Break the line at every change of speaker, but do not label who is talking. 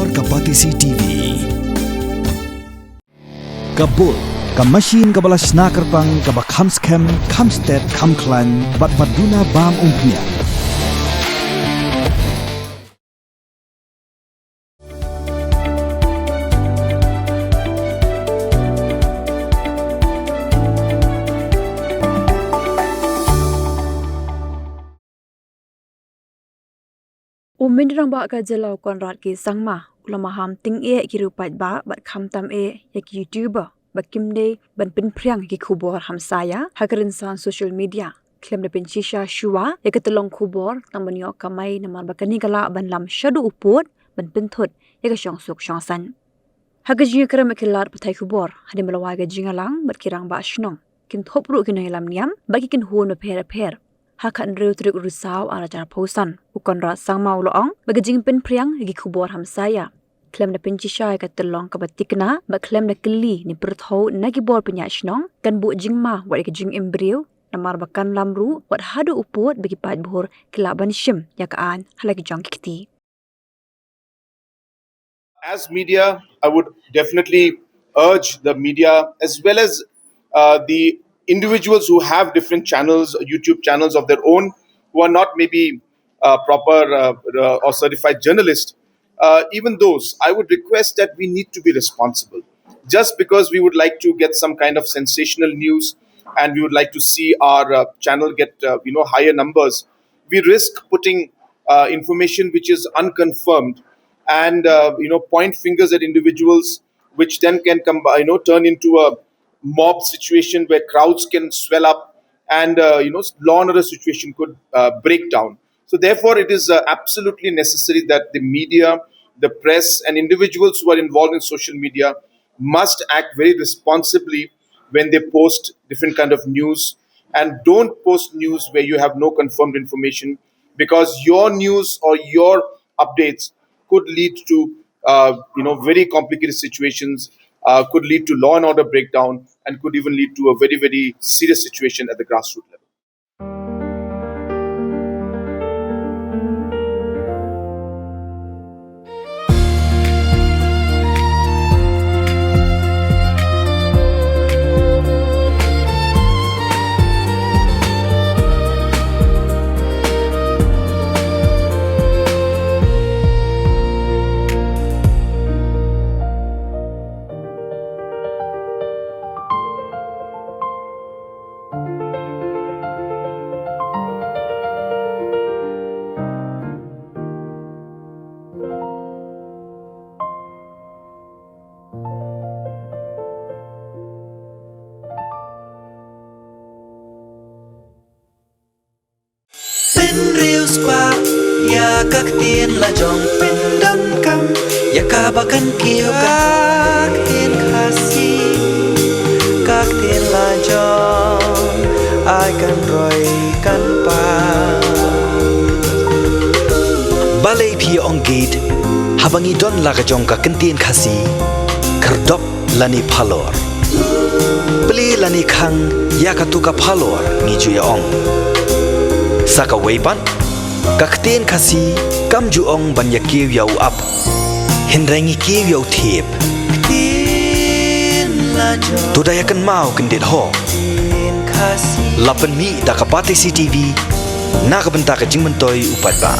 Khubor ka Pathai TV. Kabul ka machine ka balas snacker pang ka bakham scam khamstet khamklan bat baduna bam umpnia.
Umin rang ba ka jelau konrad ki sangma ulama ham ting e ki rupat ba bat kham tam e yak youtuber ba kimde ban pin priang ki khubor hamsaya hakarin san social media klem de pin shisha shuwa yak telong khubor tam banyo kamai namar ba kani kala ban lam shadu uput ban pin thot yak shong suk shong san hagaji kram kilar pathai khubor hadi malawa ga jingalang bat kirang ba shnong kin thopru kin helam niam ba ki kin hun pher hakan rew trik rusaw ara jar posan ukonra sangmau loong bagajing pen priang gi khubor hamsaya klem na pinchi shai ka telong ka batikna ba klem na kli ni pertho na gi bor penya shnong kan bu jingma wa ga jing embryo namar bakan lamru wat hadu upot bagi pat bhor kila banishim yakaan halagi jong kiti.
As media, I would definitely urge the media as well as the individuals who have different channels, YouTube channels of their own, who are not maybe proper or certified journalists, even those, I would request that we need to be responsible. Just because we would like to get some kind of sensational news and we would like to see our channel get higher numbers, we risk putting information which is unconfirmed and point fingers at individuals, which then can come turn into a mob situation where crowds can swell up and law and order situation could break down. So therefore it is absolutely necessary that the media, the press and individuals who are involved in social media must act very responsibly when they post different kind of news, and don't post news where you have no confirmed information, because your news or your updates could lead to very complicated situations, could lead to law and order breakdown, and could even lead to a very, very serious situation at the grassroots level.
Reels qua ya các tiên là dòng pin đâm cam ya cả ba căn kiêu các tiên khasi các tiên là dòng ai cần rồi cần pa balai phi on gate habangi don la ka jong ka kan tiên khasi khardop lani phalor pli lani khang ya ka tu ka phalor ni chu ya ong saka weipan kakten khasi kam ju ong ban ya kiu yau up hinrangi kiu yau thep to da yakan mau kan det ho lapan mi da ka Pathai TV na ka benta ka jingman toy upat ba